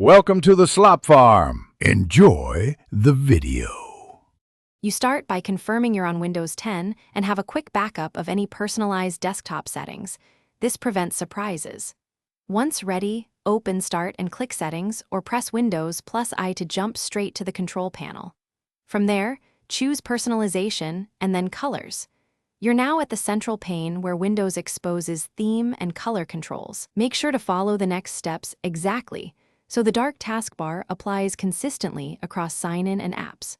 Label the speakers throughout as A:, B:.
A: Welcome to the Slop Farm. Enjoy the video.
B: You start by confirming you're on Windows 10 and have a quick backup of any personalized desktop settings. This prevents surprises. Once ready, open Start and click Settings or press Windows plus I to jump straight to the control panel. From there, choose Personalization and then Colors. You're now at the central pane where Windows exposes theme and color controls. Make sure to follow the next steps exactly, so the dark taskbar applies consistently across sign-in and apps.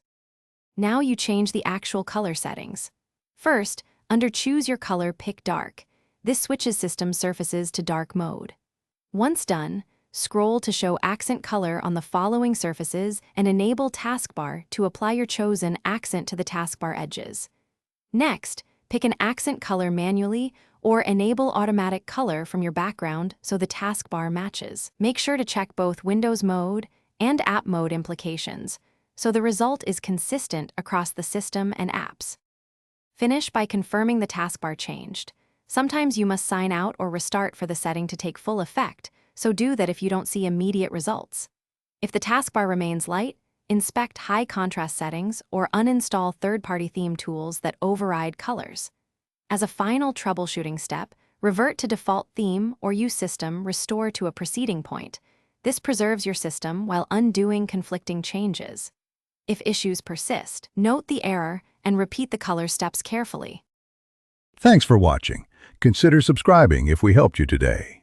B: Now you change the actual color settings. First, under Choose Your Color, pick Dark. This switches system surfaces to dark mode. Once done, scroll to show accent color on the following surfaces and enable Taskbar to apply your chosen accent to the taskbar edges. Next, pick an accent color manually or enable automatic color from your background so the taskbar matches. Make sure to check both Windows mode and app mode implications, so the result is consistent across the system and apps. Finish by confirming the taskbar changed. Sometimes you must sign out or restart for the setting to take full effect, so do that if you don't see immediate results. If the taskbar remains light, inspect high contrast settings or uninstall third-party theme tools that override colors. As a final troubleshooting step, revert to default theme or use System Restore to a preceding point. This preserves your system while undoing conflicting changes. If issues persist, note the error and repeat the color steps carefully.
A: Thanks for watching. Consider subscribing if we helped you today.